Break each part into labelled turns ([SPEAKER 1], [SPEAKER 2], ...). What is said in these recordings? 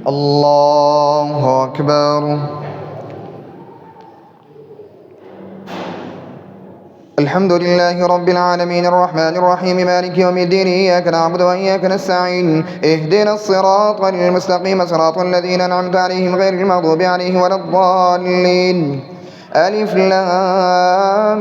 [SPEAKER 1] الله أكبر. الحمد لله رب العالمين الرحمن الرحيم مالك يوم الدين إياك نعبد وإياك نستعين اهدنا الصراط المستقيم صراط الذين أنعمت عليهم غير المغضوب عليهم ولا الضالين. ألف لام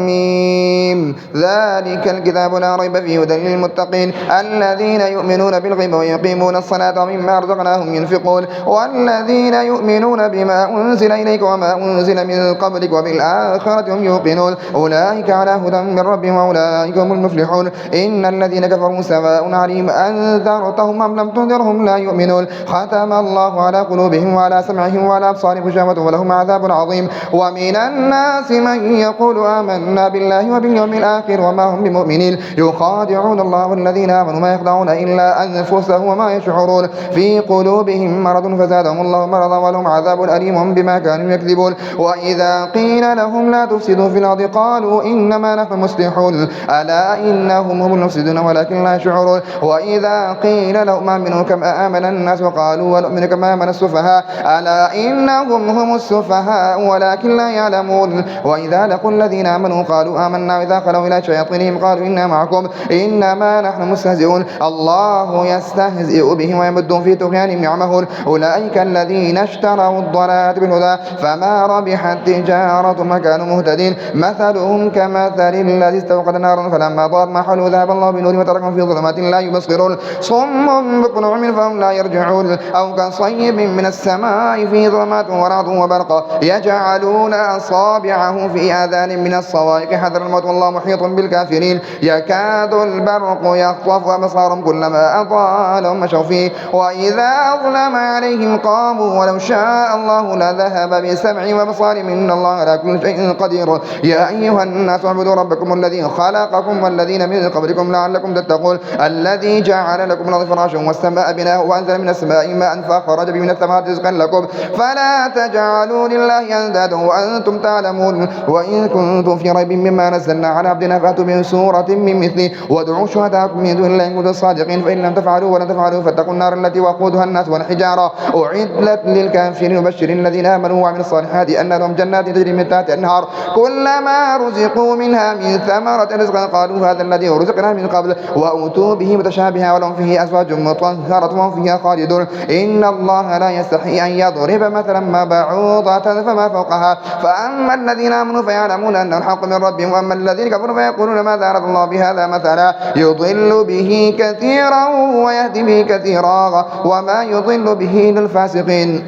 [SPEAKER 1] ميم ذلك الكتاب لا ريب فيه هدى للمتقين الذين يؤمنون بالغيب ويقيمون الصلاة ومما رزقناهم ينفقون والذين يؤمنون بما أنزل إليك وما أنزل من قبلك وبالآخرة هم يوقنون أولئك على هدى من ربهم وأولئك هم المفلحون. إن الذين كفروا سواء عليهم أنذرتهم أم لم تنذرهم لا يؤمنون ختم الله على قلوبهم وعلى سمعهم وعلى أبصارهم غشاوة ولهم عذاب عظيم. ومن الناس من يقول آمنا بالله وباليوم الآخر وما هم بمؤمنين يخادعون الله والذين آمنوا ما يخدعون إلا أنفسهم وما يشعرون في قلوبهم مرض فزادهم الله مرضا ولهم عذاب أليم بما كانوا يكذبون. وإذا قيل لهم لا تفسدوا في الأرض قالوا إنما نحن مصلحون ألا إنهم هم المفسدون ولكن لا يشعرون. وإذا قيل لهم آمنوا كما آمن الناس وقالوا ونؤمن كما آمن السفهاء ألا إنهم هم السفهاء ولكن لا يعلمون. وإذا لقوا الذين آمنوا قالوا آمنا وإذا خلوا إلى شياطينهم قالوا إنا معكم إنما نحن مستهزئون الله يستهزئ بهم ويمدهم في طغيانهم يعمهون. أولئك الذين اشتروا الضلالة بالهدى فما ربحت تجارتهم وكانوا مهتدين. مثلهم كمثل الذي استوقد نارا فلما ضاءت ما حوله ذهب الله بنورهم وتركهم في ظلمات لا يبصرون صم بكم عمي فهم لا يرجعون. أو كصيب من السماء في ظلمات ورعد وبرق يجعلون أصابعهم في آذان من الصواعق حذر الموت والله محيط بالكافرين. يكاد البرق يخطف أبصارهم كلما أضاء لهم مشوا فيه وإذا أظلم عليهم قاموا ولو شاء الله لذهب بسمعهم وأبصارهم إن الله على كل شيء قدير. يا أيها الناس اعبدوا ربكم الذي خلقكم والذين من قبلكم لعلكم تتقون الذي جعل لكم الأرض فراشا والسماء بناء وأنزل من السماء ماء فأخرج به من الثمرات رزقا لكم فلا تجعلوا لله أندادا وأنتم تعلمون. وإن كنتم في ريب مما نزلنا على عبدنا فأتوا بسورة من مثله وادعوا شهداءكم من دون الله إن كنتم صادقين فإن لم تفعلوا ولن تفعلوا فاتقوا النار التي وقودها الناس والحجارة أعدت للكافرين وبشر الذين آمنوا وعملوا الصالحات أن لهم جنات تجري من تحتها الأنهار كلما رزقوا منها من ثمرة رزقا قالوا هذا الذي رزقنا من قبل وأوتوا به متشابها ولهم فيه أزواج مطهرة وهم فيها خالدون. إن الله لا يستحي أن يضرب مثلا ما بعوضة فما فوقها فأما الذين آمنوا فيعلمون أنه الحق من ربهم وأما الذين كفروا فيقولون ماذا أراد الله بهذا مثلا يضل به كثيرا ويهدي به كثيرا وما يضل به للفاسقين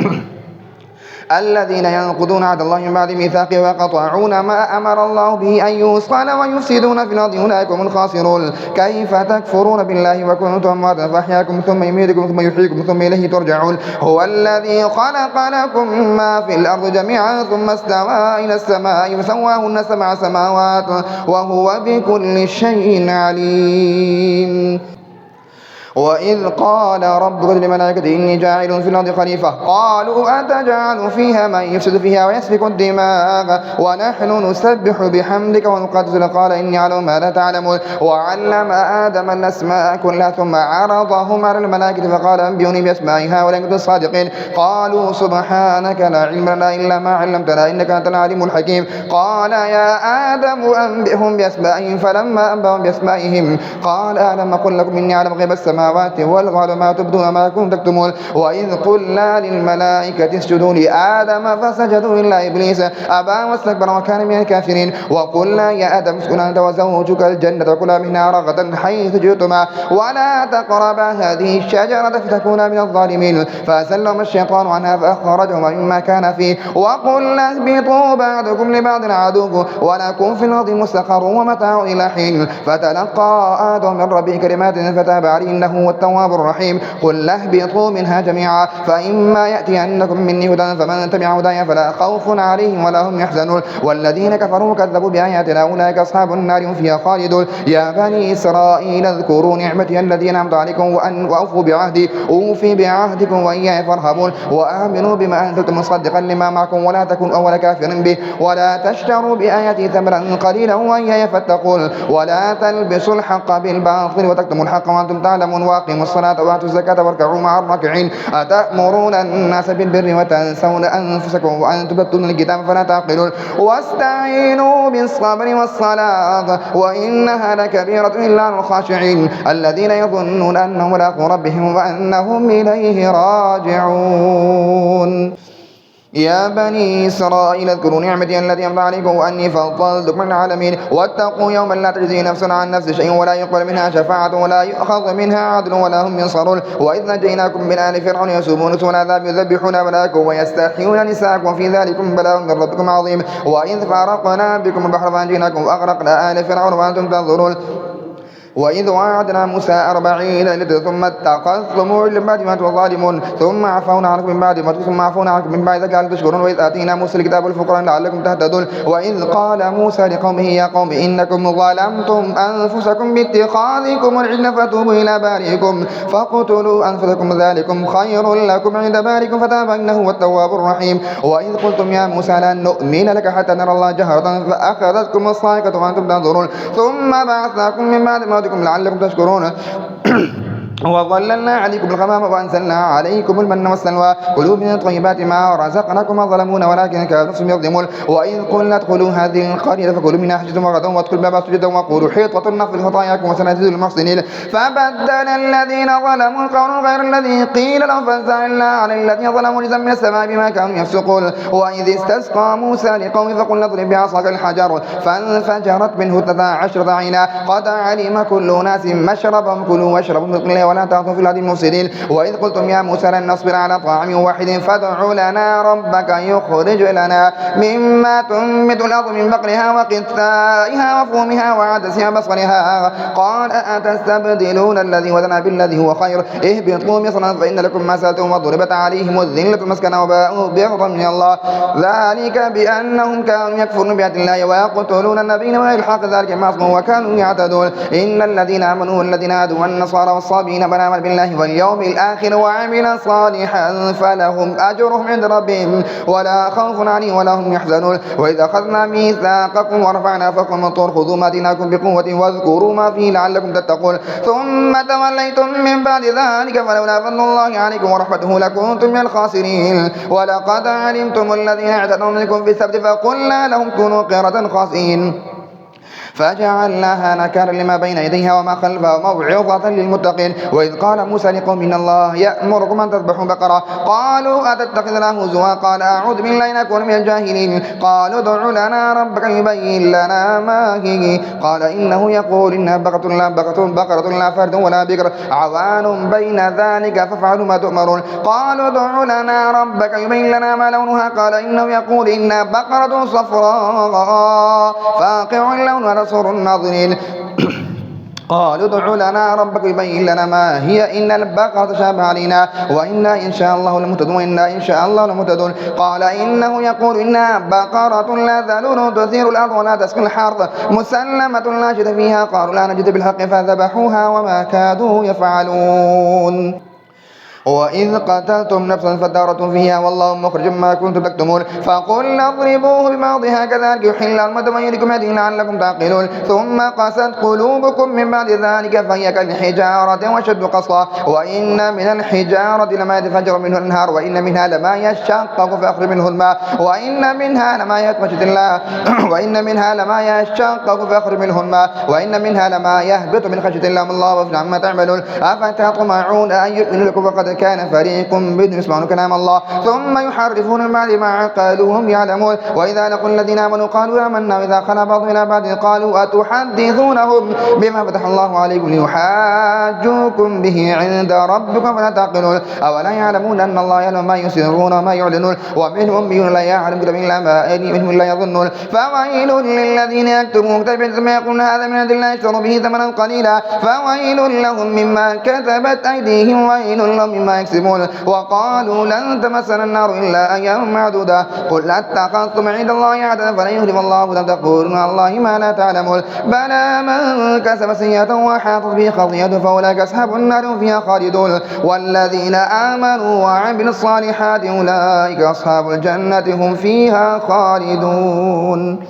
[SPEAKER 1] الذين ينقضون عهد الله من بعد ميثاقه ويقطعون ما أمر الله به أن يوصل ويفسدون في الأرض أولئك هم الخاسرون. كيف تكفرون بالله وكنتم أمواتا فأحياكم ثم يميتكم ثم يحييكم ثم إليه ترجعون. هو الذي خلق لكم ما في الأرض جميعا ثم استوى إلى السماء فسواهن 7 سماوات وهو بكل شيء عليم. وإذ قال ربك للملائكة إني جاعل في الأرض خليفة قالوا أتجعل فيها من يفسد فيها ويسفك الدماء ونحن نسبح بحمدك ونقدس لك قال إني أعلم ما لا تعلمون. وعلم آدم الأسماء كلها ثم عرضهم على الملائكة فقال أنبئوني بأسماء هؤلاء إن كنتم صادقين قالوا سبحانك لا علم لنا إلا ما علمتنا إنك أنت العليم الحكيم. قال يا آدم أنبئهم بأسمائهم فلما أنبأهم بأسمائهم قال ألم أقل لكم إني أعلم غيب السماوات والأرض ما تبدون ما كنتم تكتمون. وإذ قلنا للملائكة اسجدوا لآدم فسجدوا إلا إبليس أبى واستكبر وكان من الكافرين. وقلنا يا آدم اسكن أنت وزوجك الجنة وكلا منها رغدا حيث شئتما ولا تقربا هذه الشجرة فتكونا من الظالمين فأزلهما الشيطان عنها فأخرجهما مما كان فيه وقلنا اهبطوا بعضكم لبعض عدو ولكم في الأرض مستقر ومتاع إلى حين. فتلقى آدم من ربه كلمات فتاب عليه إنه هو التواب الرحيم. قل اهبطوا منها جميعا فإما يأتينكم مني هدى فمن تبع هداي فلا خوف عليهم ولا هم يحزنون. والذين كفروا كذبوا بآياتنا أولئك أصحاب النار هم فيها خالدون. يا بني إسرائيل اذكروا نعمتي التي أنعمت عليكم وأوفوا بعهدي أوفي بعهدكم وإياي فارهبون وآمنوا بما أنزلت مصدقا لما معكم ولا تكونوا أول كافر به ولا تشتروا بآياتي ثمنا قليلا وإياي فاتقون ولا تلبسوا الحق بالباطل وتكتموا الحق وأنتم تعلمون راكعون وأقيموا الصلاة وآتوا الزكاة واركعوا مع الراكعين أتأمرون الناس بالبر وتنسون أنفسكم وأنتم تتلون الكتاب فلا تعقلون واستعينوا بالصبر والصلاة وإنها لكبيرة إلا على الخاشعين الذين يظنون أنهم ملاقو ربهم وأنهم إليه راجعون. يا بني إسرائيل اذكروا نعمتي التي أنعمت عليكم وأني فضلتكم على العالمين واتقوا يوما لا تجزي نفس عن نفس شيء ولا يقبل منها شفاعة ولا يؤخذ منها عدل ولا هم ينصرون. وإذ نجيناكم من آل فرعون يسومون سوء العذاب يذبحون أبناءكم ويستحيون نساءكم وفي ذلكم بلاء من ربكم عظيم. وإذ فرقنا بكم البحر فأنجيناكم وأغرقنا آل فرعون وأنتم تنظرون. وإذ وعدنا موسى 40 ليلة ثم اتخذتم من بعد ما أنتم ظالمون ثم عفونا عنكم من بعد ما ثم عفونا عنكم من بعد ذلك تشكرون. وإذ آتينا موسى الكتاب والفرقان لعلكم تهتدون. وإذ قال موسى لقومه يا قوم إنكم ظلمتم أنفسكم باتخاذكم العجل فتوبوا إلى بارئكم فاقتلوا أنفسكم ذلكم خير لكم عند بارئكم فتاب إنه هو التواب الرحيم. وإذ قلتم يا موسى لن نؤمن لك حتى نرى الله جهرة فأخذتكم الصاعقة وأنتم تنظرون ثم بعثناكم من بعد موتكم لعلكم تشكرون. وظللنا عليكم الغمام وأنزلنا عليكم المن والسلوى كلوا من طيبات ما رزقناكم وظلمون ولكن كانوا أنفسهم يظلمون. وإذ قلنا ادخلوا هذه القرية فكلوا منها حجة وغدوا وادخلوا الباب سجدا وقولوا حيطة نغفر خطاياكم وسنزيد المحسنين. فبدل الذين ظلموا القول غير الذي قيل لهم فأنزلنا على الذين ظلموا رجزا من السماء بما كانوا يفسقون. وإذ استسقى موسى لقومه فقلنا اضرب بعصاك الحجر فانفجرت منه 12 عينا قد علم كل أناس مشربهم كلوا واشربوا من رزق الله ولا تعثوا في الأرض مفسدين. وإذ قلتم يا موسى لن نصبر على طعام واحد فادع لنا ربك يخرج لنا مما تنبت الأرض من بقلها وقثائها وفومها وعدسها بصرها قال أتستبدلون الذي وزن بالذي هو خير اهبطوا مصرا فإن لكم ما سألتم وضربت عليهم الذلة المسكنة وباءوا بغضب من الله ذلك بأنهم كانوا يكفرون بآيات الله ويقتلون النبيين وغير الحق ذلك ما عصوا وكانوا يعتدون. إن الذين آمنوا والذين هادوا والنصارى والصابين من آمن بالله واليوم الآخر وعمل صالحا فلهم أجرهم عند ربهم ولا خوف عليهم ولا هم يحزنون. وإذا أخذنا ميثاقكم ورفعنا فوقكم الطور خذوا ما آتيناكم بقوة واذكروا ما فيه لعلكم تتقون ثم توليتم من بعد ذلك فلولا فضل الله عليكم ورحمته لكنتم من الخاسرين. ولقد علمتم الذين اعتدوا منكم في السبت فقلنا لهم كونوا قردة خاسئين فجعلناها نكالا لما بين يديها وما خلفها وموعظة للمتقين. وإذ قال موسى لقوم إن الله يأمركم أن تذبحوا بقرة قالوا أتتخذنا هزوا قال أعوذ بالله أن أكون من الجاهلين. قالوا ادع لنا ربك يبين لنا ما هي قال إنه يقول إنها بقرة لا فرد ولا بكر عوان بين ذلك فافعلوا ما تؤمرون. قالوا ادع لنا ربك يبين لنا ما لونها قال إنه يقول إنها بقرة صفراء فاقع اللون سر الناظرين. قالوا ادع لنا ربك يبين لنا ما هي إن البقرة تشابه علينا وإنا إن شاء الله لمهتدون. قال إنه يقول إنها بقرة لا ذلول تثير الأرض ولا تسقي الحرث مسلمة لا شيء فيها قالوا لا نجد بالحق فذبحوها وما كادوا يفعلون. وإذ قتلتم نفسا فادارأتم فيها والله مخرج ما كنتم تكتمون فقلنا اضربوه ببعضها كذلك يحل الموت ويريكم هديه لعلكم تعقلون. ثم قست قلوبكم من بعد ذلك فهي كالحجارة وشد قسوة وإن من الحجارة لما يتفجر منه الأنهار وإن منها لما يشقق فيخرج منه الماء وإن منها لما يهبط من خشية الله والله بصير عما تعملون. أفتطمعون أن يؤمنوا لكم وقد كان فريق منهم يسمعون كلام الله ثم يحرفون من بعد ما عقلوه هم يعلمون. وإذا لقوا الذين آمنوا قالوا آمنا وإذا خلا بعضهم إلى بعض قالوا أتحدثونهم بما فتح الله عليكم ليحاجوكم به عند ربكم فلا تعقلون. أولا يعلمون أن الله يعلم ما يسرون وما يعلنون ومنهم من لا يعلم إلا ما منهم لا يظنون. فويل للذين يكتبون كتابا ثم يقولون هذا من عند الله اشتروا به ثمنا قليلا فويل لهم مما كتبت أيديهم وويل لهم مما يكسبون. وقالوا لن تمسنا النار إلا أيام معدودة قل اتخذتم عند الله عهدا فلن يخلف الله لم تقولوا على الله ما لا تعلمون. بلى من كسب سيئة وحاطت به خطيئته فأولئك أصحاب النار هم فيها خالدون. والذين آمنوا وعملوا الصالحات أولئك أصحاب الجنة هم فيها خالدون.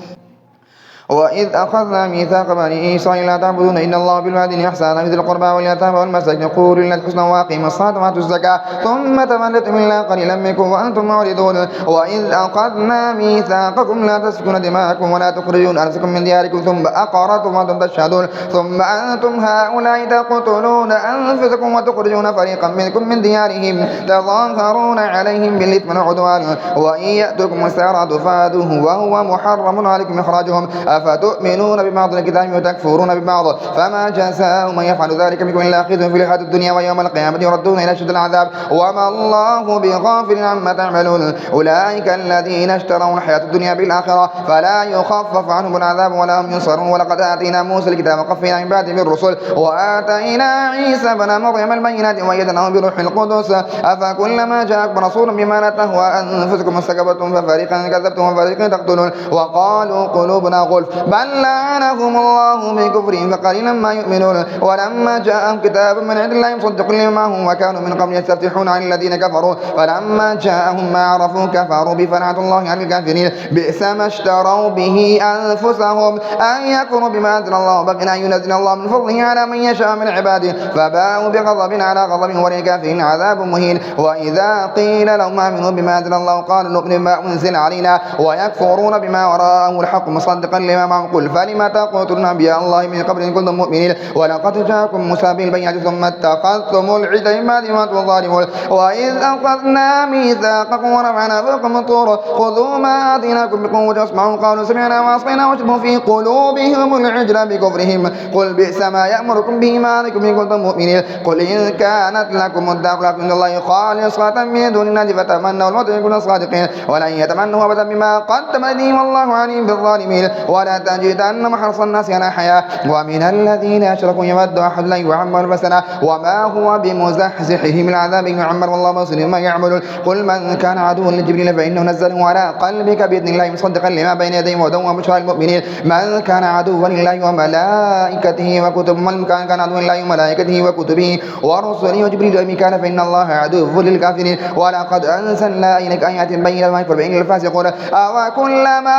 [SPEAKER 1] وإذ أخذنا ميثاق بني إسرائيل لا تعبدون إلا الله بالوالدين إحسانا ذي القربى واليتامى والمساكين قولوا لله الحسنى وأقيموا الصلاة وآتوا الزكاة ثم توليتم إلا قليلا منكم وأنتم معرضون وإذ أخذنا ميثاقكم لا تسفكون دماءكم ولا تخرجون أنفسكم من دياركم ثم أقررتم وأنتم تشهدون ثم أنتم هؤلاء تقتلون أنفسكم وتخرجون فريقا منكم من ديارهم تظاهرون عليهم بالإثم والعدوان وإن يأتكم السارة فادوه وهو محرم عليكم إخراجهم أفتؤمنون ببعض الكتاب وتكفرون ببعض فما جزاء من يفعل ذلك منكم إلا خزي في الحياة الدنيا ويوم القيامة يردون إلى أشد العذاب وما الله بغافل عما تعملون أولئك الذين اشتروا الحياة الدنيا بالآخرة فلا يخفف عنهم العذاب ولا هم ينصرون ولقد آتينا موسى الكتاب وقفينا من بعده بالرسل وآتينا عيسى بن مريم البينات وأيدناه بروح القدس أفكلما جاءكم رسول بما لا تهوى أنفسكم استكبرتم ففريقا كذبتم وفريقا تقتلون وقالوا قلوبنا غلف بل لعنهم الله بكفرهم فقليلا ما يؤمنون ولما جاءهم كتاب من عند الله مصدق لما معهم وكانوا من قبل يستفتحون عن الذين كفروا فلما جاءهم ما عرفوا كفروا بفلعنة الله عن الكافرين بئس ما اشتروا به أنفسهم أن يكفروا بما أنزل الله بغيا أن ينزل الله من فضله على من يشاء من عباده فباءوا بغضب على غضب وللكافرين عذاب مهين وإذا قيل لهم آمنوا بما أنزل الله قالوا نؤمن بما أنزل علينا ويكفرون بما وراءه الحق مصدقا لما معهم قل فلم تقتلون أنبياء الله من قبل إن كنتم مؤمنين ولقد جاءكم موسى بالبينات ثم اتخذتم العجل من بعد ما أنتم ظالمون وإذ أخذنا ميثاقكم ورفعنا فوقكم الطور خذوا ما آتيناكم بقوة واسمعوا قالوا سمعنا وعصينا واشربوا في قلوبهم العجل بكفرهم قل بئس ما يأمركم به إيمانكم إن كنتم مؤمنين قل إن كانت لكم الدار عند الله خالصة من دون الناس فتمنوا الموت إن كنتم صادقين ولن يتمنوا أبدا بما قدم أيديهم والله عليم بالظالمين ولا تجدن حرص الناس على حياة ومن الذين أشركوا يود أحد لا يعمر فسنة وما هو بمزحزحه من العذاب إن يعمر والله بصير ما يعملون قل من كان عدوا لجبريل فإنه نزله على قلبك بإذن الله مصدقا لما بين يديه وهدى وبشرى المؤمنين من كان عدوا لله وملائكته وكتبه من كان عدوا لله وملائكته وكتبه ورسله وجبريل وميكال فإن الله عدو للكافرين ولقد أنزلنا إليك آيات بينات ما يكفر بإن الفاسقون أو كلما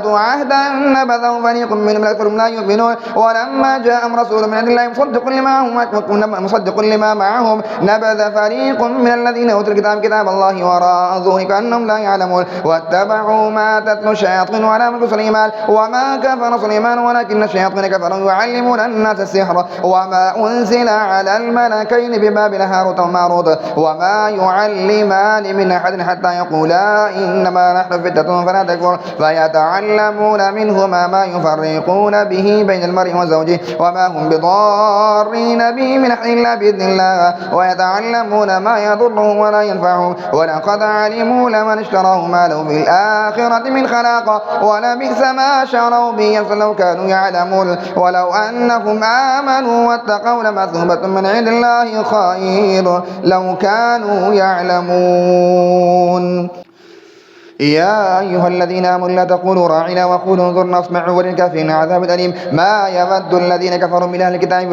[SPEAKER 1] عاهدوا عهدا نبذه فريق منهم أكثرهم لا يؤمنون ولما جاءهم رسول من عند الله مصدق لما معهم نبذ فريق من الذين أوتوا الكتاب كتاب الله وراء ظهورهم كأنهم لا يعلمون واتبعوا ما تتلو الشياطين على ملك سليمان وما كفر سليمان ولكن الشياطين كفروا يعلمون الناس السحر وما أنزل على الملكين ببابل هاروت وماروت وما يعلمان من أحد حتى يقولا إنما نحن فتنة فلا تكفر فيتعلمون منهما ما يفرقون به بين المرء وزوجه وما هم بضارين به من أحد إلا بإذن الله ويتعلمون ما يضرهم ولا ينفعهم ولقد علموا لمن اشتراه ما له في الآخرة من خلاق ولبئس ما شروا به لو كانوا يعلمون ولو أنهم آمنوا واتقوا لمثوبة من عند الله خير لو كانوا يعلمون يا أيها الذين آمنوا لا تقولوا راعنا وقولوا انظرنا واسمعوا وللكافرين عذاب أليم ما يود الذين كفروا من أهل الكتاب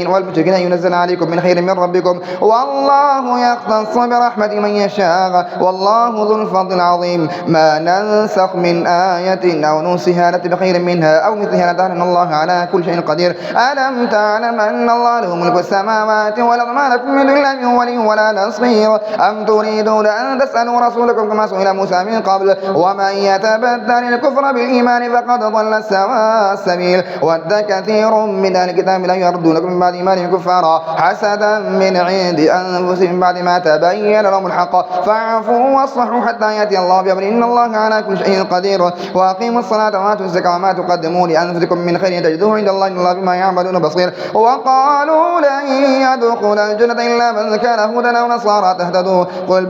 [SPEAKER 1] والمشركين أن ينزل عليكم من خير من ربكم والله يختص برحمته من يشاء والله ذو الفضل العظيم ما ننسخ من آية أو ننسها نأتي بخير منها أو مثلها نتعلم الله على كل شيء قدير ألم تعلم أن الله له ملك السماوات والأرض ما لكم من دون الله من ولي ولا نصير أم تريدون أن تسألوا رسولكم كما سئل موسى من قبل ومن يتبدل الكفر بالإيمان فقد ضل سواء السبيل ود كثير من أهل الكتاب لا يردونكم من بعد إيمانهم كفارا حسدا من عند أنفسهم بعد ما تبين لهم الحق فاعفوا واصفحوا حتى يأتي الله بأمره إن الله على كل شيء قدير وأقيموا الصلاة وآتوا الزكاة وما تقدموا لأنفسكم من خير تجدوه عند الله إن الله بما يعملون بصير وقالوا لن يدخل الجنة إلا من كان هودا أو نصارى تهتدوا قل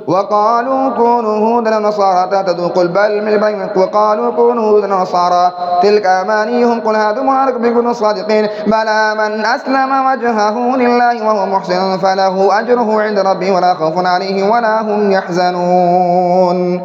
[SPEAKER 1] وقالوا كونوا هودا ونصارى تهتدوا قل بل من إبراهيم وقالوا كونوا هودا ونصارى تلك أمانيهم قل هاتوا برهانكم إن كنتم صادقين بلى من أسلم وجهه لله وهو محسن فله أجره عند ربه ولا خوف عليهم ولا هم يحزنون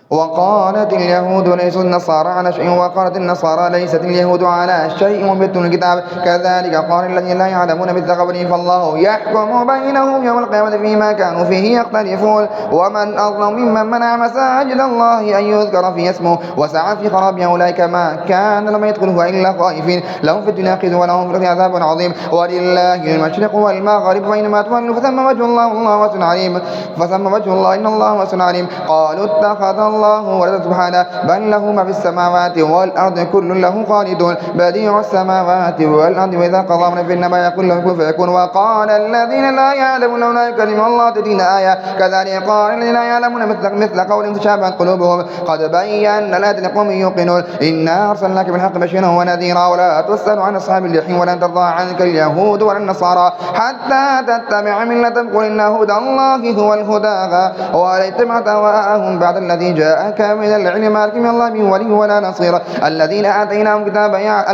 [SPEAKER 1] وقالت اليهود ليسوا النصارى على شيء وقالت النصارى ليست اليهود على شيء وبيتلوا الكتاب كذلك قال الذين لا يعلمون مثل قولهم فالله يحكم بينهم يوم القيامة فيما كانوا فيه يختلفون ومن أظلم ممن منع مساجد الله أن يذكر فيه اسمه وسعى في خرابها أولئك ما كان لم يدخلوها إلا خائفين لهم في الدنيا خزي ولهم في الآخرة عذاب عظيم ولله المشرق والمغرب فإنما تولوا فثم وجه الله والله واسع عليم فثم وجه الله إن الله واسع عليم قالوا اتخذ الله ولدا سبحانه بل له ما في السماوات والأرض كل له قانتون بديع السماوات والأرض وإذا قضى أمرا فإنما يقول له كن فيكون وقال الذين لا يعلمون لولا يكلمهم الله تأتينا آية كذلك قال الذين لا يعلمون مثل قولهم تشابهت قلوبهم قد بينا الآيات لقوم يوقنون إنا أرسلناك بالحق بشيرا ونذيرا ولا تسأل عن أصحاب الجحيم ولن ترضى عنك اليهود ولا النصارى حتى تتبع ملتهم قل إن هدى الله هو الهدى ولا اتبعت أهواءهم بعد الذي جاءك من العلم ما لك من الله من ولي ولا نصير الذين آتيناهم كتابا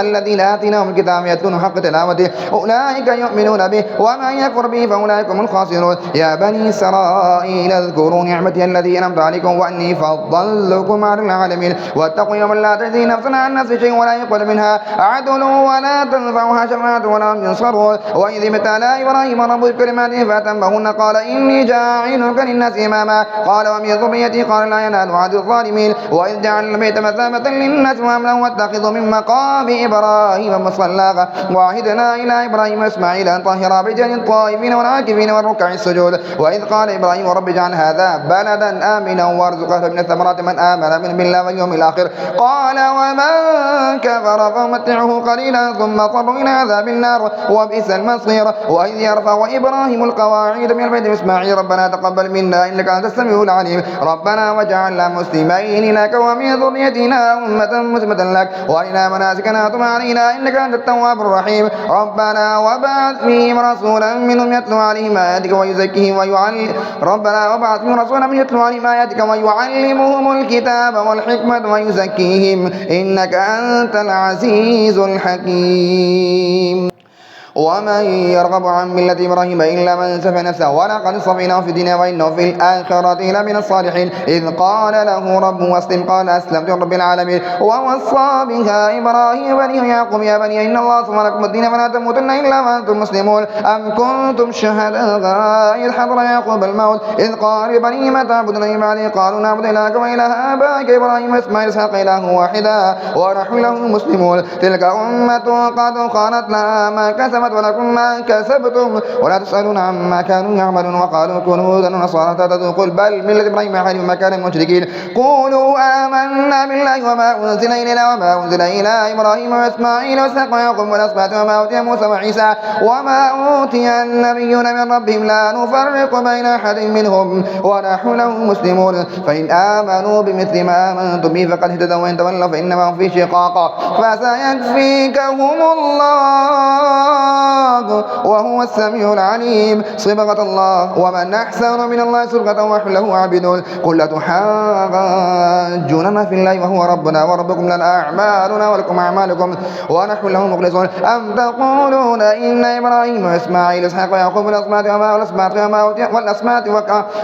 [SPEAKER 1] الذين آتيناهم الكتاب يتلون حق تلاوته أولئك يؤمنون به ومن يكفر به فأولئك هم الخاسرون يا بني إسرائيل اذكروا نعمتي التي أنعمت عليكم وأني فضلتكم على العالمين واتقوا يوما لا تجزي نفس عن نفس شيء ولا يقبل منها عدل ولا تنفعها شفاعة ولا هم ينصرون وإذ ابتلى إبراهيم ربه بكلماته فأتمهن قال إني جاعلك للناس إماما قال ومن ذريتي قال لا ينال عهد الظالمين وإذ جعلنا البيت مثابة للناس وأمنا واتخذوا من مقام إبراهيم مصلى وعهدنا إلى إبراهيم وإسماعيل أن طهر بيتي الطائفين والعاكفين والركع السجود وإذ قال إبراهيم رب اجعل هذا بلدا آمنا وارزق أهله من الثمرات من آمن بالله واليوم الآخر قال ومن كفر فمتعه قليلا ثم اضطر إلى عذاب النار وبئس المصير وإذ يرفع إبراهيم القواعد من البيت وإسماعيل ربنا تقبل منا إنك أنت السميع العليم ربنا وجعلنا مسلمين لك ومن ذريتنا أمة مسلمة لك وأرنا مناسكنا وتب علينا إنك أنت التواب الرحيم ربنا وبعث فيهم رسولا منهم يتلو عليهم آياتك ويزكيهم ويعلمهم الكتاب والحكمة ويزكيهم إنك أنت العزيز الحكيم ومن يرغب عن ملة إبراهيم إلا من سفه نفسه ولقد اصطفيناه في الدنيا وإنه في الآخرة لمن الصالحين إذ قال له ربه أسلم قال أسلمت لرب العالمين ووصى بها إبراهيم بنيه يعقوب يا بني إن الله اصطفى لكم الدين فلا تموتن إلا وأنتم مسلمون أم كنتم شهداء إذ حضر يعقوب الموت إذ قال لبنيه ما تعبدون من بعدي قالوا نعبد إلهك وإله آبائك إبراهيم وإسماعيل وإسحاق إله واحدا ونحن له مسلمون تلك أمة قد خانت لها ما كسبت ولكم ما كسبتم ولا تسألون عما كانوا يعملون وقالوا كونوا هودا ونصارى تهتدوا قل بل ملة إبراهيم حنيفا ما كان من المشركين قولوا آمنا بالله وما أنزل إلينا وما أنزل إلى إبراهيم وإسماعيل وإسحاق ويعقوب والأسباط وما أوتي موسى وعيسى وما أوتي النبيون من ربهم لا نفرق بين أحد منهم ونحن له مسلمون فإن آمنوا بمثل ما آمنتم به فقد اهتدوا وإن تولوا فإنما هم في شقاق فسيكفيكهم الله وهو السميع العليم صبغة الله ومن أحسن من الله صبغة ونحن له عابدون قل أتحاجوننا في الله وهو ربنا وربكم لنا أعمالنا ولكم أعمالكم ونحن له مخلصون أم تقولون إن إبراهيم وإسماعيل وإسحاق ويعقوب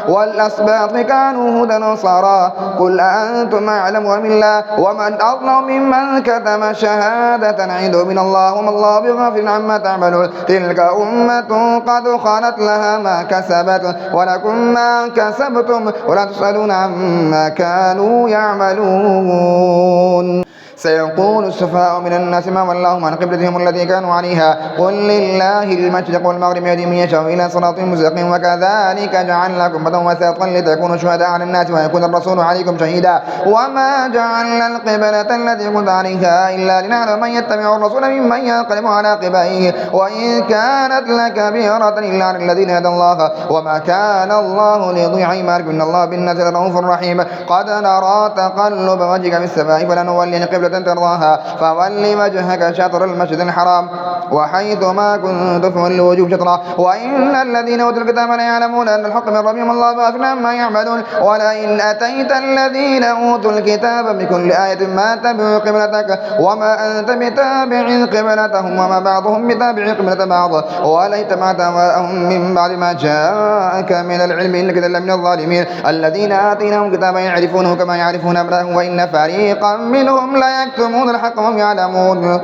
[SPEAKER 1] والأسباط كانوا هودا ونصارى قل أنتم أعلم أم الله ومن أظلم ممن كتم شهادة عنده من الله وما الله بغافل عما تعملون تلك أمة قد خلت لها ما كسبت ولكم ما كسبتم ولا تسألون عما كانوا يعملون سيقول السفهاء من الناس ما ولاهم عن قبلتهم التي كانوا عليها قل لله المشرق والمغرب يهدي من يشاء إلى صراط مستقيم وكذلك جعلناكم أمة وسطا لتكونوا شهداء على الناس ويكون الرسول عليكم شهيدا وما جعلنا القبلة التي كنت عليها إلا لنعلم من يتبع الرسول ممن ينقلب على عقبيه وإن كانت لكبيرة إلا على الذين هدى الله وما كان الله ليضيع إيمانكم إن الله بالناس لرؤوف رحيم قد نرى تقلب وجهك في السماء فلنولين قبلة قبلة ترضاها فول وجهك شطر المسجد الحرام وحيث ما كنتم فولوا وجوهكم شطره وإن الذين أوتوا الكتاب لا يعلمون أن الحق من ربهم الله غافل عما يعملون ولئن أتيت الذين أوتوا الكتاب بكل آية ما تبعوا قبلتك وما أنت بتابع قبلتهم وما بعضهم بتابع قبلة بعض ولئن اتبعت أهواءهم من بعد ما جاءك من العلم إنك إذا لمن الظالمين الذين آتيناهم كتابا يعرفونه كما يعرفون أبناءهم وإن فريقا منهم لا يكتمون الحق وهم يعلمون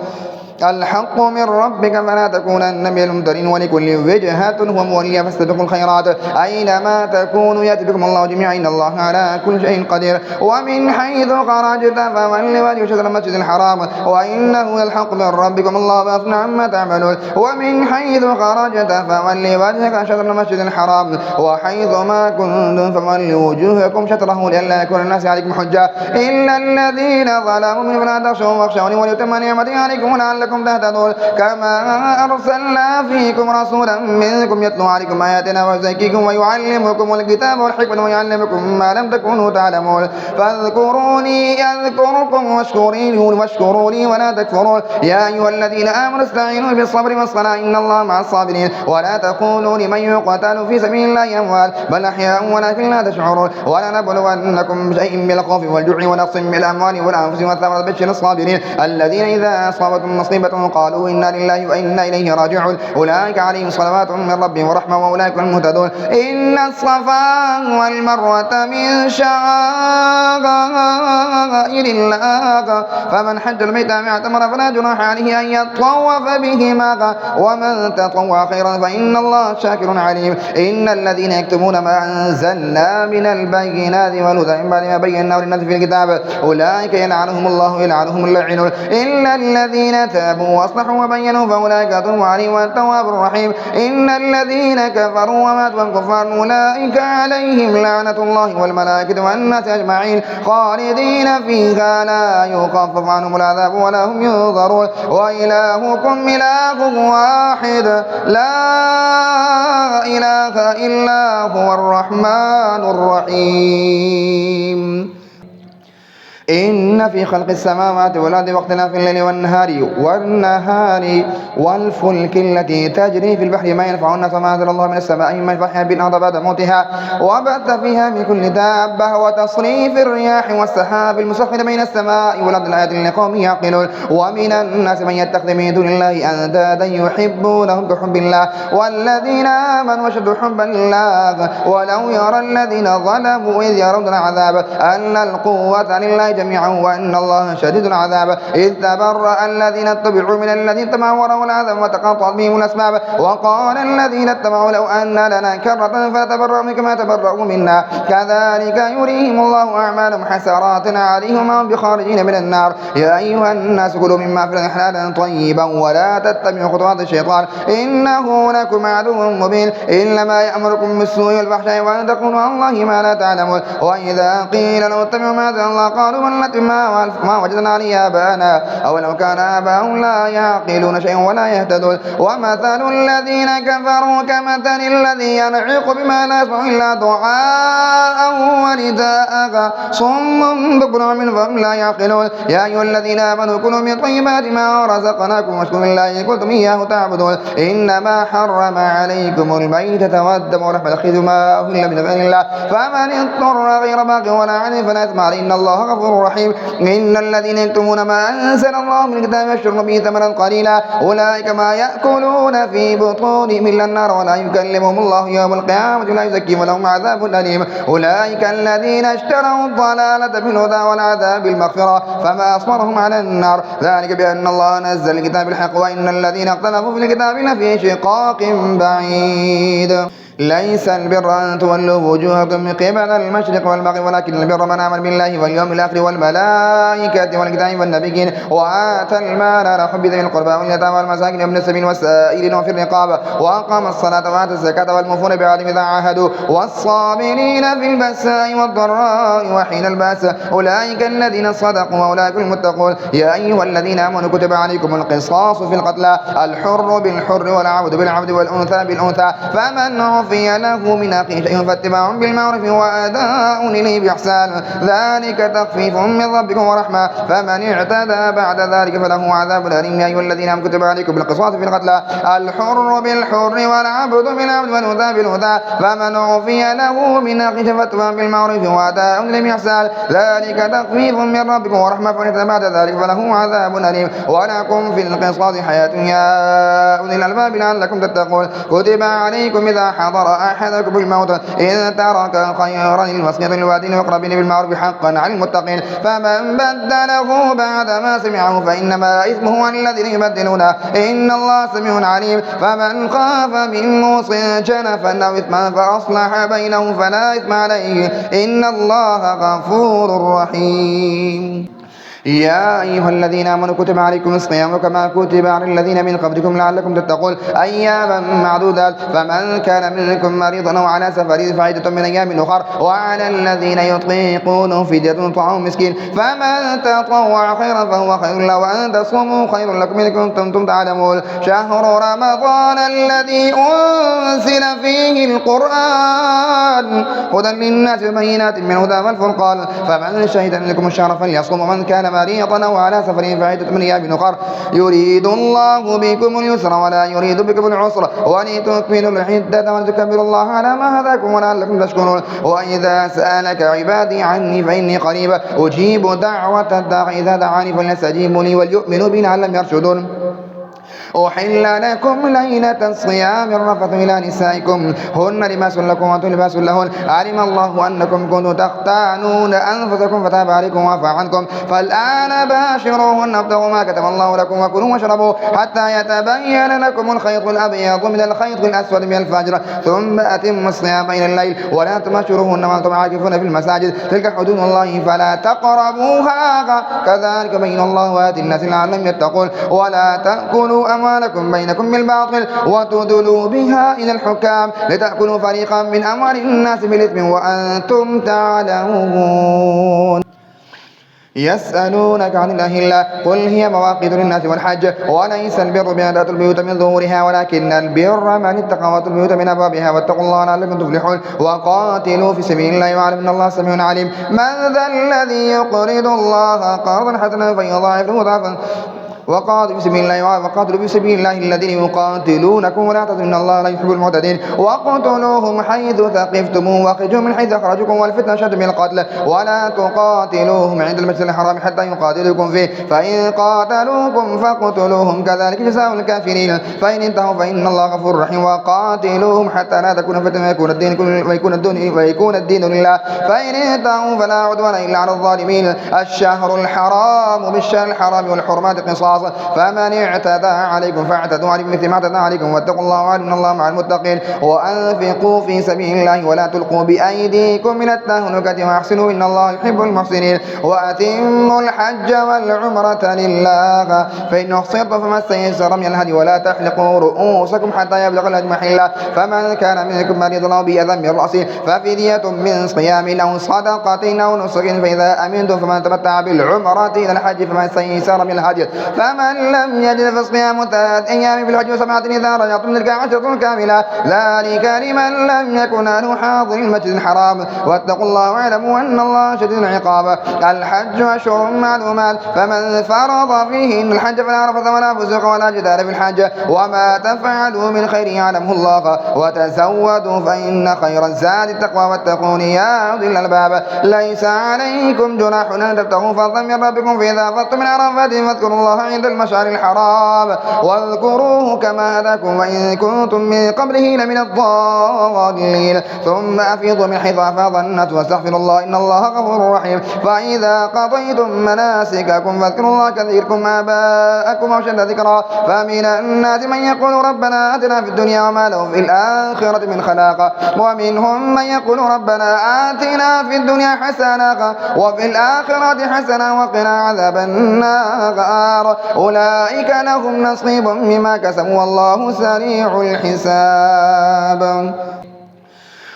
[SPEAKER 1] الحق من ربك فلا تكونن من الممترين ولكل وجهة هو موليها فاستبقوا الخيرات أينما تكونوا يأتي بكم الله جميعا إن الله على كل شيء قدير ومن حيث خرجت فول وجهك شطر المسجد الحرام وإنه للحق من ربكم الله غافل عما تعملون ومن حيث خرجت فول وجهك شطر المسجد الحرام وحيث ما كنتم فولوا وجوهكم شطره لئلا يكون الناس عليكم حجة إلا الذين ظلموا منهم فلا تخشوهم واخشوني وليتم نعمتي عليكم لعلكم تهتدون كما أرسلنا فيكم رسولا منكم يتلو عليكم آياتنا ويزكيكم ويعلمكم الكتاب والحكمة ويعلمكم ما لم تكونوا تعلمون فاذكروني أذكركم واشكروا لي ولا تكفرون يا أيها الذين آمنوا استعينوا بالصبر والصلاة إن الله مع الصابرين ولا تقولوا لمن يقتل في سبيل الله أموات بل أحياء ولكن لا تشعرون ولنبلونكم بشيء بالخوف والجوع ونقص من الأموال والأنفس والثمرات بشر الصابرين الذين إذا أصابتهم مصيبة قالوا إنا لله وإنا إليه راجعون أولئك عليهم صلوات من ربهم ورحمة وأولئك هم المهتدون إن الصفا والمروة من شعائر الله فمن حج البيت أو اعتمر فلا جناح عليه أن يطوف بهما ومن تطوع خيرا فإن الله شاكر عليم إن الذين يكتمون ما أنزلنا من البينات والهدى من بعد ما بيناه للناس في الكتاب أولئك يلعنهم الله يلعنهم اللاعنون إلا الذين تابوا واصلحوا وبينوا فأولئك أتوب عليهم والتواب الرحيم إن الذين كفروا وماتوا وهم كفار أولئك عليهم لعنة الله والملائكة والناس أجمعين خالدين فيها لا يخفف عنهم العذاب ولا هم ينظرون وإلهكم إله واحد لا إله إلا هو الرحمن الرحيم إن في خلق السماوات والأرض واختلاف الليل والنهار والفلك التي تجري في البحر ما ينفع الناس وما أنزل الله من السماء من يحيي بالأرض بعد موتها وبث فيها من كل دابة وتصريف الرياح والسحاب المسخر بين السماء والأرض لآيات لقوم يعقلون ومن الناس من يتخذ من دون الله أندادا يحبونهم كحب الله والذين آمنوا أشد حبا لله ولو يرى الذين ظلموا إذ يرون العذاب أن القوة لله جميعا وأن الله شديد العذاب إذ تبرأ الذين اتبعوا من الذين اتبعوا ورأوا العذاب وتقاطعت بهم الأسباب وقال الذين اتبعوا لو أن لنا كرة فنتبرأ منهم كما تبرأوا منا كذلك يريهم الله أعمالهم حسرات عليهم وهم بخارجين من النار يا أيها الناس كلوا مما في الأرض حلالا طيبا ولا تتبعوا خطوات الشيطان إنه لكم عدو مبين إنما يأمركم بالسوء والفحشاء وأن تقولوا على الله ما لا تعلمون وإذا قيل لو اتبعوا ما أنزل الله قالوا والتي ما وجدنا عليه آباءنا أو لو كان آباءهم لا يعقلون شيئا ولا يهتدون ومثل الذين كفروا كمثل الذي ينعق بما لا يسمع إلا دعاء ونداء صم بكم عمي فهم لا يعقلون يا أيها الذين آمنوا كلوا من طيبات ما رزقناكم واشكروا لله إن كنتم إياه تعبدون إنما حرم عليكم الميتة والدم ولحم الخنزير ما أهل من غير الله فمن اضطر غير باغ ولا عاد فلا إثم عليه إن الله غفور رحيم إن الذين يكتمون ما أنزل الله من الكتاب يشترون به ثمنا قليلا أولئك ما يأكلون في بطونهم إلا النار ولا يكلمهم الله يوم القيامة ولا يزكيهم ولهم عذاب أليم أولئك الذين اشتروا الضلالة بالهدى والعذاب بالمغفرة فما أصبرهم على النار ذلك بأن الله نزل الكتاب بالحق وإن الذين اختلفوا في الكتاب لفي شقاق بعيد ليس البر أن تولوا وجوهكم من قبل المشرق والمغرب ولكن البر من آمن بالله واليوم الآخر والملائكة والكتاب والنبيين وآتى المال على حبه ذوي القربى واليتامى والمساكين وابن السبيل والسائلين وفي الرقاب وأقام الصلاة وآتى الزكاة والموفون بعهدهم إذا عاهدوا والصابرين في البأساء والضراء وحين البأس أولئك الذين صدقوا وأولئك المتقون يا أيها الذين آمنوا كتب عليكم القصاص في القتلى الحر بالحر والعبد بالعبد والأنثى بالأنثى فمن عُفِيَ لَهُ مِنْ أَخِيهِ شَيْءٌ فَاتِّبَاعٌ بِالْمَعْرُوفِ وَأَدَاءٌ إِلَيْهِ بِإِحْسَانٍ ذَلِكَ تَخْفِيفٌ مِّن رَّبِّكُمْ وَرَحْمَةٌ فَمَنِ اعْتَدَىٰ بَعْدَ ذَلِكَ فَلَهُ عَذَابٌ أَلِيمٌ يَا أَيُّهَا الَّذِينَ آمَنُوا كُتِبَ عَلَيْكُمُ الْقِصَاصُ في القتلى الحر بالحر والعبد بالعبد والأنثى بالأنثى فمن عُفِيَ له من أخيه شيء فاتباع بالمعروف وأداء إليه بإحسان ذلك تخفيف من ربكم ورحمة فمن اعتدى بعد ذلك فله عذاب أليم ولكم في القصاص حياة يا أولي الألباب لعلكم تتقون كتب عليكم إذا حضر أحدكم الموت إذ ترك خيرا الوصية للوالدين والأقربين بالمعروف حقا على المتقين فمن بدله بعد ما سمعه فإنما إثمه على الذين يبدلونه إن الله سميع عليم فمن خاف من موص جنفا أو إثما فأصلح بينهم فلا إثم عليه إن الله غفور رحيم يا أيها الذين آمنوا كتب عليكم الصيام كما كتب على الذين من قبلكم لعلكم تتقون أياما معدودات فمن كان منكم مريضا أو على سفر فعدة من أيام أخر وعلى الذين يطيقونه فدية طعام مسكين فمن تطوع خيرا فهو خير له وأن تصوموا خير لكم إن كنتم تعلمون شهر رمضان الذي أنزل فيه القرآن هدى للناس وبينات من هدى والفرقان فمن شهد منكم الشهر فليصوم ومن كان مريضا أو على سفر فعدة من أيام أخر يريد الله بكم اليسر ولا يريد بكم العسر ولتكملوا العدة ولتكبروا الله على ما هداكم ولعلكم تشكرون وإذا سألك عبادي عني فإني قريب أجيب دعوة الداع إذا دعاني فليستجيبوا لي وليؤمنوا بي لعلهم يرشدون أحل لكم ليلة الصيام الرفث إلى نسائكم هن لباس لكم وأنتم لباس لهن علم الله أنكم كنتم تختانون أنفسكم فتاب عليكم وعفى عنكم فالآن باشروهن وابتغوا ما كتب الله لكم وكلوا واشربوا حتى يتبين لكم الخيط الأبيض من الخيط الأسود من الفجر ثم أتموا الصيام إلى الليل ولا تباشروهن وأنتم عاكفون في المساجد تلك حدود الله فلا تقربوها كذلك بين الله آيات الناس لعلهم يتقون ولا تأكلوا أموالكم بينكم بالباطل وتدلوا بها إلى الحكام لتأكلوا فريقا من أموال الناس بالإثم وأنتم تعلمون يسألونك عن الأهلة قل هي مواقيت للناس والحج وليس البر بأن تأتوا البيوت من ظهورها ولكن البر من اتقى وأتوا البيوت من أبوابها واتقوا الله لعلكم تفلحون وقاتلوا في سبيل الله واعلموا أن الله سميع عليم من ذا الذي يقرض الله قرضا حسنا فيضاعف له ضعفا وقاتلوا في سبيل الله الذين يقاتلونكم ولا تعتدوا إن الله لا يحب المعتدين وقتلوهم حيث ثقفتموهم واخرجوهم من حيث أخرجوكم والفتنة أشد من القتل ولا تقاتلوهم عند المسجد الحرام حتى يقاتلوكم فيه فإن قاتلوكم فاقتلوهم كذلك جزاء الكافرين فإن انتهوا فإن الله غفور رحيم وقاتلوهم حتى لا تكون فتنة ويكون الدين لله فإن انتهوا فلا عدوان إلا على الظالمين الشهر الحرام بالشهر الحرام والحرمات قصاص فمن اعتدى عليكم فاعتدوا عليه مثل ما اعتدى عليكم واتقوا الله واعلموا ان الله مع المتقين وانفقوا في سبيل الله ولا تلقوا بايديكم من التهلكه واحسنوا ان الله يحب المحسنين واتموا الحج والعمره لله فان احصرتم فما استيسر من الهدي ولا تحلقوا رؤوسكم حتى يبلغ الهدي محله فمن كان منكم مريضا او باذى من راسه ففدية من صيام او صدقه او نسك فاذا امنتم فمن تمتع بالعمره الى الحج فما استيسر من الهدي فمن لم يجد فصيام 3 أيام في الحج و7 إذا رجعتم تلك 10 كاملة ذلك لمن لم يكن أهله حاضر المسجد الحرام واتقوا الله واعلموا أن الله شديد العقاب الحج أشهر معلومات فمن فرض فيهن الحج فلا رفث ولا فسوق ولا جدال في الحج وما تفعلوا من خير يعلمه الله وتزودوا فإن خير الزاد التقوى واتقون يا أولي الألباب ليس عليكم جناح أن تبتغوا فضلا من ربكم فإذا أفضتم من عرفات فاذكروا الله عند المشعر الحرام واذكروه كما هداكم وإن كنتم من قبله لمن الضالين ثم أفيضوا من حيث أفاض الناس واستغفروا الله إن الله غفور رحيم فإذا قضيتم مناسككم فاذكروا الله كذكركم آباءكم أو شد ذكرا فمن الناس من يقول ربنا آتنا في الدنيا وما له في الآخرة من خلاق ومنهم من يقول ربنا آتنا في الدنيا حسنة وفي الآخرة حسنة وقنا عذاب النار أولئك لهم نصيب مما كسبوا والله سريع الحساب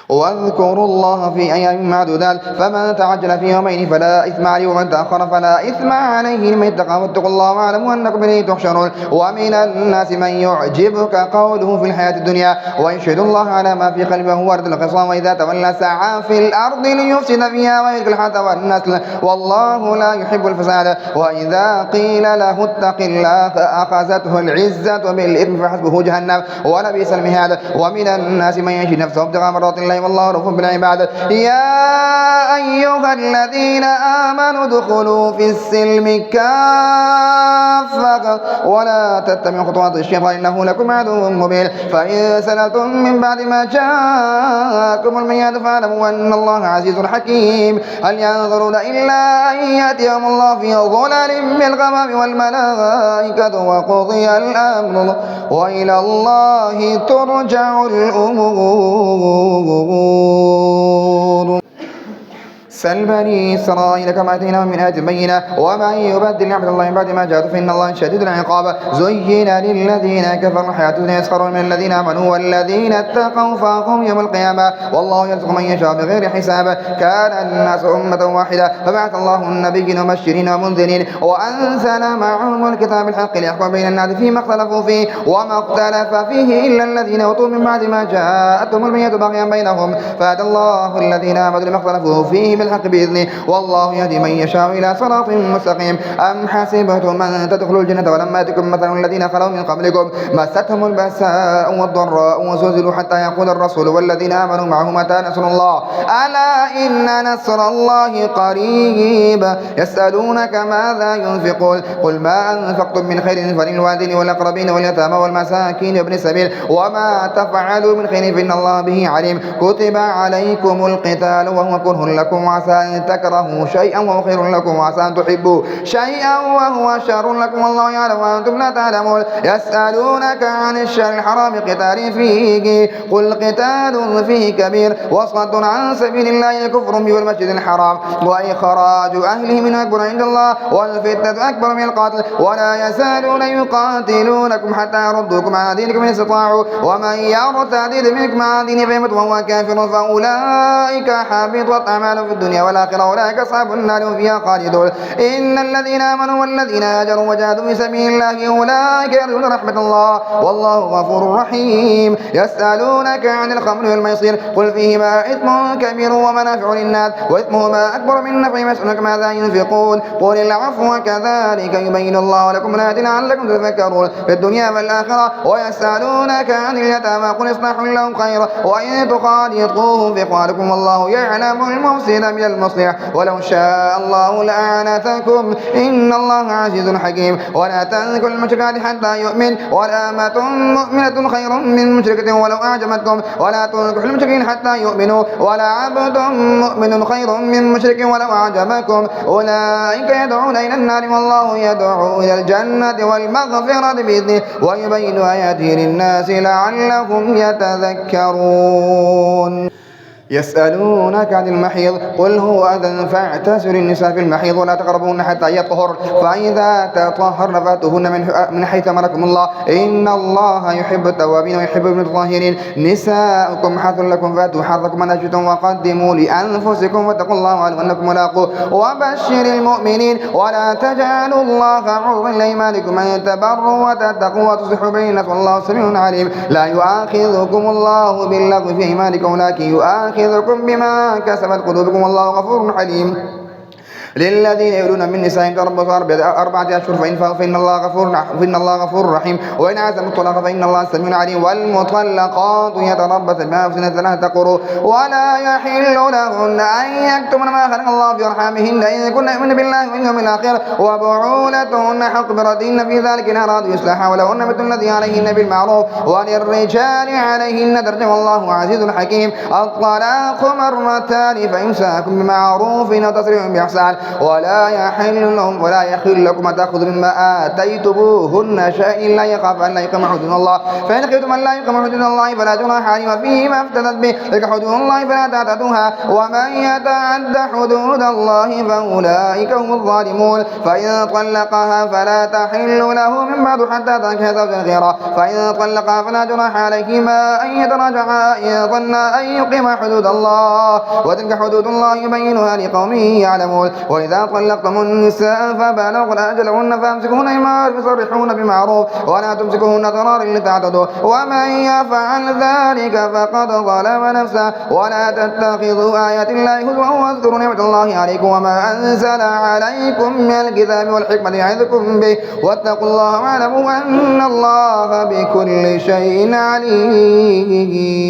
[SPEAKER 1] واذكروا الله في أيام معدودات فمن تعجل في يومين فلا إثم عليه ومن تأخر فلا إثم عليه لمن اتقى واتقوا الله واعلموا أنكم إليه تحشرون. ومن الناس من يعجبك قوله في الحياة الدنيا ويشهد الله على ما في قلبه وهو يرد الخصام وإذا تولى سعى في الأرض ليفسد فيها ويهلك الحرث والنسل والله لا يحب الفساد. وإذا قيل له اتق الله أخذته العزة بالإثم فحسبه جهنم ولبئس المهاد. ومن الناس من يشهد نفسه ابتغاء مرضات الله والله رؤوف بالعباد. يا أيها الذين آمنوا ادخلوا في السلم كافة ولا تتبعوا خطوات الشيطان إنه لكم عدو مبين. فإن سللتم من بعد ما جاءكم البينات فاعلموا أن الله عزيز حكيم. هل ينظرون إلا أن يأتيهم الله في ظلال من الغمام والملائكة وقضي الأمر وإلى الله ترجع الأمور. سل بني إسرائيل كما آتيناهم من آية بينة ومن يبدل نعمة الله من بعد ما جاءته فإن الله شديد العقاب. زين للذين كفروا الحياة الدنيا يسخرون من الذين آمنوا والذين اتقوا فوقهم يوم القيامة والله يرزق من يشاء بغير حساب. كان الناس أمة واحدة فبعث الله النبيين مبشرين ومنذرين وأنزل معهم الكتاب الحق ليحكم بين الناس فيما اختلفوا فيه وما اختلف فيه إلا الذين أوتوا من بعد ما جاءتهم البينة بغيا بينهم فهدى الله الذين آمنوا لما اختلفوا فيه بالحق بإذنه والله يهدي من يشاء إلى صراط مستقيم. أم حسبتم أن تدخلوا الجنة ولما يأتكم مثل الذين خلوا من قبلكم مستهم البأساء والضراء وزلزلوا حتى يقول الرسول والذين آمنوا معه متى نصر الله ألا إن نصر الله قريب. يسألونك ماذا ينفقون قل ما أنفقتم من خير فللوالدين والأقربين واليتامى والمساكين وابن السبيل وما تفعلوا من خير فإن الله به عليم. كتب عليكم القتال وهو كره لكم وعسى أن تكرهوا شيئا وهو خير لكم وعسى أن تحبوا شيئا وهو شر لكم والله يعلم وأنتم لا تعلمون. يسألونك عن الشهر الحرام قتال فيه قل قتال فيه كبير وصد عن سبيل الله كفر به والمسجد الحرام وإخراج أهله منه أكبر عند الله والفتنة أكبر من القتل ولا يزالون يقاتلونكم حتى يردوكم عن دينكم إن استطاعوا ومن يرتد منكم عن دينه فيمت وهو كافر فأولئك حبطت أعمالهم في الدنيا والآخرة أولئك أصحاب النار هم فيها خالدون. إن الذين آمنوا والذين هاجروا وجاهدوا في سبيل الله أولئك يرجون رحمة الله والله غفور رحيم. يسألونك عن الخمر والميسر قل فيهما إثم كبير ومنافع للناس وإثمهما أكبر من نفعهما. يسألونك ماذا ينفقون قل العفو كذلك يبين الله لكم الآيات لعلكم تذكرون في الدنيا والآخرة. ويسألونك عن اليتامى قل إصلاح لهم خير وإن تخالطوهم فإخوانكم والله يعلم المفسد من المصلح ولو شاء الله لأعنتكم إن الله عزيز حكيم. ولا تنكحوا المشركات حتى يؤمن ولأمة مؤمنة خير من مشركة ولو أعجبتكم ولا تنكحوا المشركين حتى يؤمنوا ولعبد مؤمن خير من مشرك ولو أعجبكم أولئك يدعون إلى النار والله يدعو إلى الجنة والمغفرة بإذنه ويبين آياته للناس لعلهم يتذكرون. يسألونك عن المحيض قل هو أذى فاعتزلوا النساء في المحيض ولا تقربوهن حتى يطهرن فإذا تطهرن فأتوهن من حيث أمركم الله إن الله يحب التوابين ويحب المتطهرين. نساؤكم حرث لكم فأتوا حرثكم أن شئتم وقدموا لأنفسكم واتقوا الله واعلموا أنكم ملاقوه. وبشر المؤمنين ولا تجعلوا الله عرضا لأيمانكم أن تبروا وتتقوا وتصلحوا بين الناس والله سميع عليم. لا يؤاخذكم الله باللغو في أيمانكم ولكن يؤاخذكم بما كسبت قلوبكم والله غفور حليم. للذين يؤلون من نسائهم تربص 4 أشهر فإن الله غفور رحيم. وإن عزموا الطلاق فإن الله سميع عليم. والمطلقات يتربصن بأنفسهن 3 قروء ولا يحل لهن أن يكتمن ما خلق الله في أرحامهن إن كن يؤمن بالله واليوم الآخر وبعولتهن حق بردهن في ذلك إن أرادوا إصلاحا ولهن مثل الذي عليهن بالمعروف وللرجال عليهن درجة والله عزيز حكيم. الطلاق مرتان فإمساك بمعروف أو تسريح بإحسان ولا يحل لكم أن تأخذوا مما آتيتموهن شيئا إلا يخاف أن لا يقيم حدود الله فإن خفتم أن لا يقيم حدود الله فلا جناح عليهما فيما افتدت به تلك حدود الله فلا تعتدوها ومن يتعد حدود الله فأولئك هم الظالمون فإن طلقها فلا تحل له من بعد حتى تنكح زوجا غيره فإن طلقها فلا جناح عليهما أن يتراجعا إن ظنا أن يقيما حدود الله وتلك حدود الله يبينها لقوم يعلمون وإذا طلقتم النساء فبلغن أجلهن فامسكوهن بمعروف فصرحوهن بمعروف ولا تمسكوهن ضرارا لتعتدوا ومن يفعل ذلك فقد ظلم نفسه ولا تتخذوا آيات الله هزوا واذكروا نعمة الله عليكم وما أنزل عليكم من الكتاب والحكمة يعظكم به واتقوا الله واعلموا أن الله بكل شيء عليم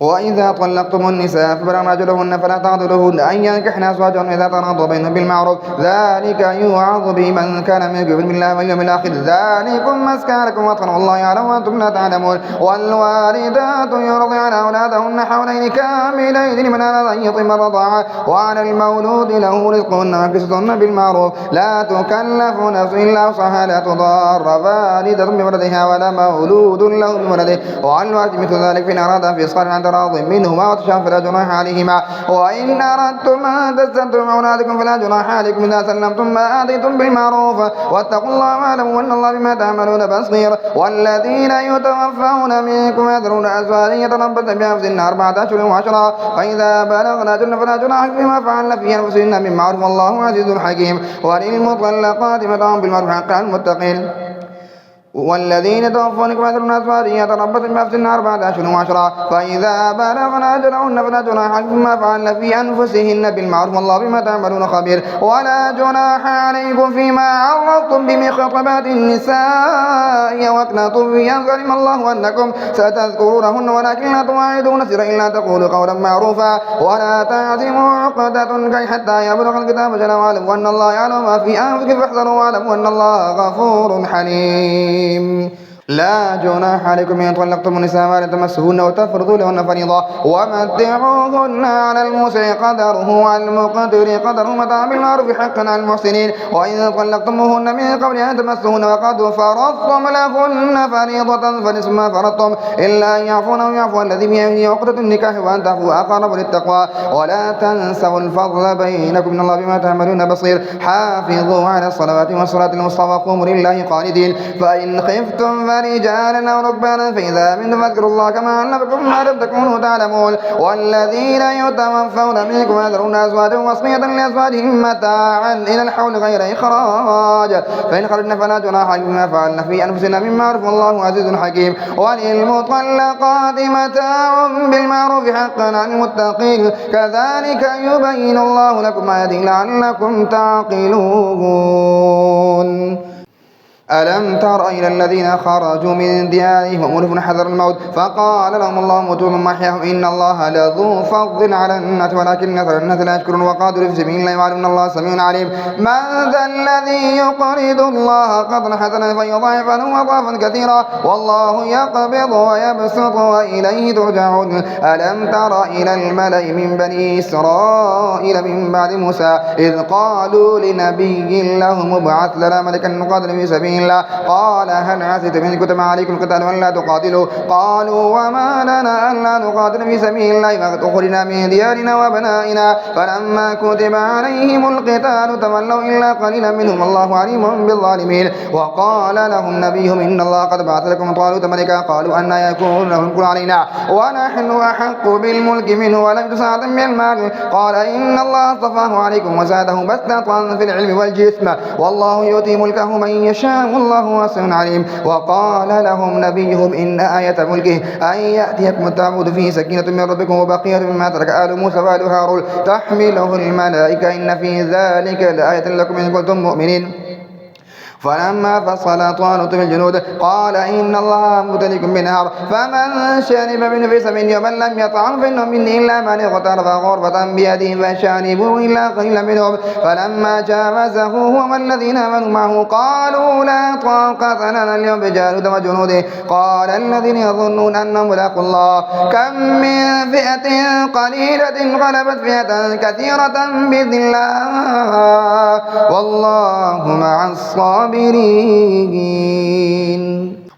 [SPEAKER 1] وإذا طلقتم النساء فبلغن أجلهن فلا تعضلوهن أن ينكحن أزواجهن إذا تراضوا بينهم بالمعروف ذلك يوعظ به من كان منكم يؤمن بالله واليوم الآخر ذلكم مسكن لكم واتقوا الله يعلم وأنتم لا تعلمون والوالدات يرضعن أولادهن حولين كاملين لمن أراد أن يتم الرضاعة وعلى المولود له رزقهن وكسوتهن بالمعروف لا تكلف نفس إلا وسعها لا تضار والدة بولدها ولا مولود له بولده وعلى الوالد مثل ذلك فإن أراد في إصغار راض منهما وتشاء فلا جناح عليهما وإن أردتم أن تستمتعوا أولادكم فلا جناح عليكم إذا سلمتم ما آتيتم بالمعروف واتقوا الله واعلموا أن الله بما تعملون بصير والذين يتوفون منكم يذرون أزواجا يتربصن بأنفسهن 4 أشهر و10 فإذا بلغن أجلهن فلا جناح فيما فعلن في أنفسهن من معروف والله عزيز حكيم وللمطلقات متاع بالمعروف حقا على المتقين والذين توفونكم يذرون أزواجا يتربصن بأنفسهن 4 أشهر و10 فإذا بلغن أجلهن فلا جناح فيما فعلن في أنفسهن بالمعروف والله بما تعملون خبير ولا جناح عليكم فيما عرضتم به خطبات النساء واقنطوا في أن علم الله أنكم ستذكرونهن ولكن لا تواعدون سرا إلا تقولوا قولا معروفا ولا تعزموا عقدة النكاح حتى يبلغ الكتاب أجله واعلموا أن الله يعلم ما في أنفسكم فاحذروا واعلموا أن الله غفور حليم لا جناح عليكم إن طلقتم النساء ما لم تمسوهن وتفرضوا لهن فريضة ومتعوهن على الموسع قدره وعلى المقتر قدره متاعا بالمعروف حقا على المحسنين وإن طلقتموهن من قبل أن تمسوهن وقد فرضتم لهن فريضة فنصف ما فرضتم إلا أن يعفون أو يعفو الذي بيده عقدة النكاح وأن تعفوا أقرب للتقوى ولا تنسوا الفضل بينكم إن الله بما تعملون بصير حافظوا على الصلوات والصلاة الوسطى وقوموا لله قانتين فإن خفتم رجالا أو ركبانا فإذا منهم فاذكروا الله كما علمكم ما لم تكونوا تعلمون والذين يتوفون منكم يذرون أزواجا وصية لأزواجهم متاعا إلى الحول غير إخراج فإن خرجن فلا جناح عليهما فعلن في أنفسنا من معروف والله عزيز حكيم وللمطلقات متاع بالمعروف حقا على المتقين كذلك يبين الله لكم آياته لعلكم تعقلون ألم تر إلى الذين خرجوا من ديارهم وهم حذر الموت فقال لهم الله موتوا ثم أحياهم إن الله لذو فضل على الناس ولكن أكثر الناس لا يشكرون وقالوا في سبيل الله ويعلمون أن الله سميع عليم من ذا الذي يقرض الله قرضا حسنا فيضاعف له أضعافا كثيرا والله يقبض ويبسط وإليه ترجعون ألم تر إلى الملأ من بني إسرائيل من بعد موسى إذ قالوا لنبي لهم ابعث لنا ملكا نقاتل في سبيل الله قال هل عسيتم إن كتب عليكم القتال وألا تقاتلوا قالوا وما لنا ألا نقاتل في سبيل الله وقد أخرجنا من ديارنا وأبنائنا فلما كتب عليهم القتال تولوا إلا قليلا منهم الله عليم بالظالمين وقال لهم نبيهم إن الله قد بعث لكم طالوت ملكا قالوا أن يكون له الملك علينا ونحن أحق بالملك منه ولم تسعة من المال قال إن الله اصطفاه عليكم وزاده بسطة في العلم والجسم والله يؤتي ملكه من يشاء والله واسع عليم وقال لهم نبيهم إن آية ملكه أن يأتيكم التابوت فيه سكينة من ربكم وبقية مما ترك آل موسى وآل هارون تحمله الملائكة إن في ذلك لآية لكم إن كنتم مؤمنين فلما فصل طالوت بالجنود قال إن الله مبتليكم بنهر فمن شرب منه في سبيل ومن لم يطعم فإنه مني إلا من اغترف غرفة بيده فشربوا إلا قليلا منهم فلما جاوزه هو والذين آمنوا معه قالوا لا طاقة لنا اليوم بجالوت وجنوده قال الذين يظنون أنهم ملاقوا الله كم من فئة قليلة غلبت فئة كثيرة بإذن الله والله مع الصابرين.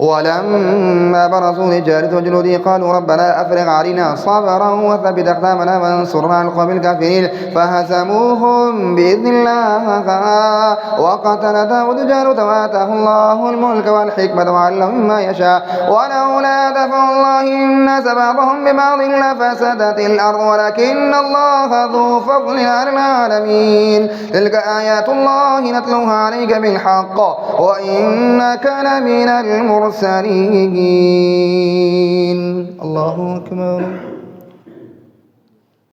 [SPEAKER 1] ولما برزوا لجالوت وجنوده قالوا ربنا أفرغ علينا صبرا وثبت أقدامنا وانصرنا على القوم الكافرين فهزموهم بإذن الله وقتل داود جالوت وآتاه الله الملك والحكمة وعلمه مما يشاء ولولا دفع الله الناس بعضهم ببعض لفسدت الأرض ولكن الله ذو فضل على العالمين. تلك آيات الله نتلوها عليك بالحق وإنك لمن المرسلين. الله أكبر.